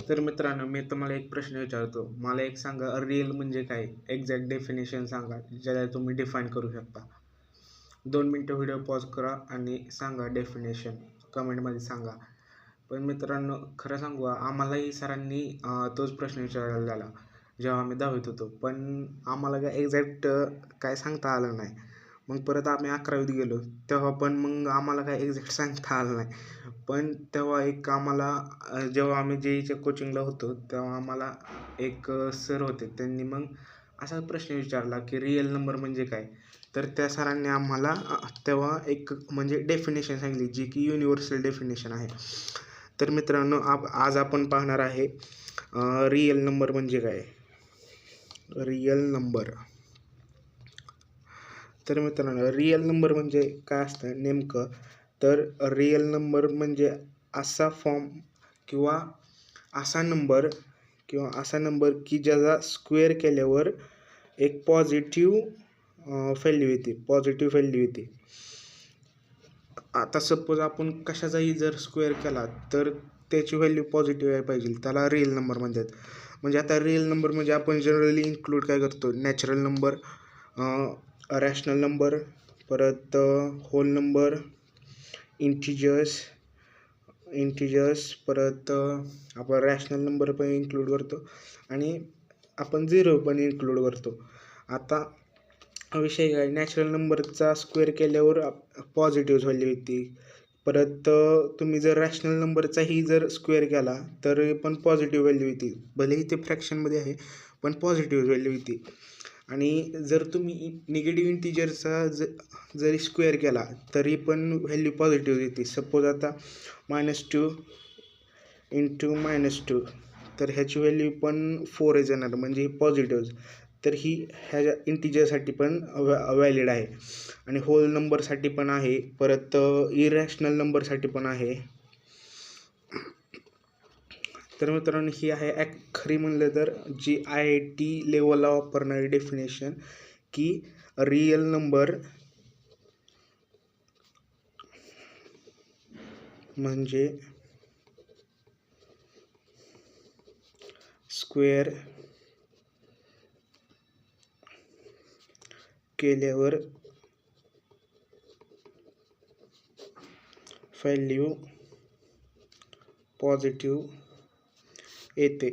तर मित्रांनो, मी तुम्हाला एक प्रश्न विचारतो. मला एक सांगा, रिअल म्हणजे काय? एक्झॅक्ट डेफिनेशन सांगा, ज्याला तुम्ही डिफाईन करू शकता. 2 मिनिटं व्हिडिओ पॉज करा आणि सांगा डेफिनेशन. कमेंटमध्ये सांगा. पण मित्रांनो, खरं सांगू आम्हालाही सरांनी तोच प्रश्न विचारलेला झाला, जेव्हा आम्ही 10वीत होतो. पण आम्हाला काय एक्झॅक्ट काय सांगता आलं नाही. मग परत आम्ही 11वीत गेलो, तेव्हा पण मग आम्हाला काय एक्झॅक्ट सांगता आलं नाही. पण तेव्हा एक आम्हाला जेव्हा आम्ही JEEच्या कोचिंगला होतो, तेव्हा आम्हाला एक सर होते. त्यांनी मग असा प्रश्न विचारला, की रिअल नंबर म्हणजे काय? तर त्या सरांनी आम्हाला तेव्हा एक म्हणजे डेफिनेशन सांगितली, जी की युनिव्हर्सल डेफिनेशन आहे. तर मित्रांनो, आज आपण पाहणार आहे रिअल नंबर म्हणजे काय? Real number. तर मित्रांनो, रिअल नंबर म्हणजे काय असतं नेमकं? तर रिअल नंबर म्हणजे असा फॉर्म किंवा असा नंबर की ज्याचा स्क्वेअर केल्यावर एक पॉझिटिव्ह व्हॅल्यू येते. आता सपोज आपण कशाचाही जर स्क्वेअर केला तर त्याची व्हॅल्यू पॉझिटिव्ह यायला पाहिजे, त्याला रिअल नंबर म्हणतात. म्हणजे आता रिअल नंबर म्हणजे आपण जनरली इन्क्लूड काय करतो? नॅचरल नंबर, रॅशनल नंबर, परत होल नंबर, इंटिजर्स, परत आपण रॅशनल नंबर पण इन्क्लूड करतो आणि आपण झिरो पण इन्क्लूड करतो. आता विषय काय, नॅचरल नंबरचा स्क्वेअर केल्यावर पॉझिटिव्ह व्हॅल्यू येते. परत तुम्ही जर रॅशनल नंबरचाही जर स्क्वेअर केला तर पण पॉझिटिव्ह व्हॅल्यू येते. भलेही ते फ्रॅक्शनमध्ये आहे, पण पॉझिटिव्ह व्हॅल्यू येते. आणि जर तुम्ही निगेटिव्ह इंटिजरचा जरी स्क्वेअर केला तरी पण व्हॅल्यू पॉझिटिव्ह येते. सपोज आता -2 इंटू -2, तर ह्याची व्हॅल्यू पण 4 येणार, म्हणजे पॉझिटिव्ह. तर ही ह्या इंटिजरसाठी पण व्हॅलिड आहे आणि होल नंबरसाठी पण आहे. परत इरॅशनल नंबरसाठी पण आहे. तर मित्रांनो, ही आहे खरी म्हणलं तर जी IIT लेवलला वापरणारी डेफिनेशन, की रिअल नंबर म्हणजे स्क्वेअर केल्यावर व्हॅल्यू पॉझिटिव्ह येते.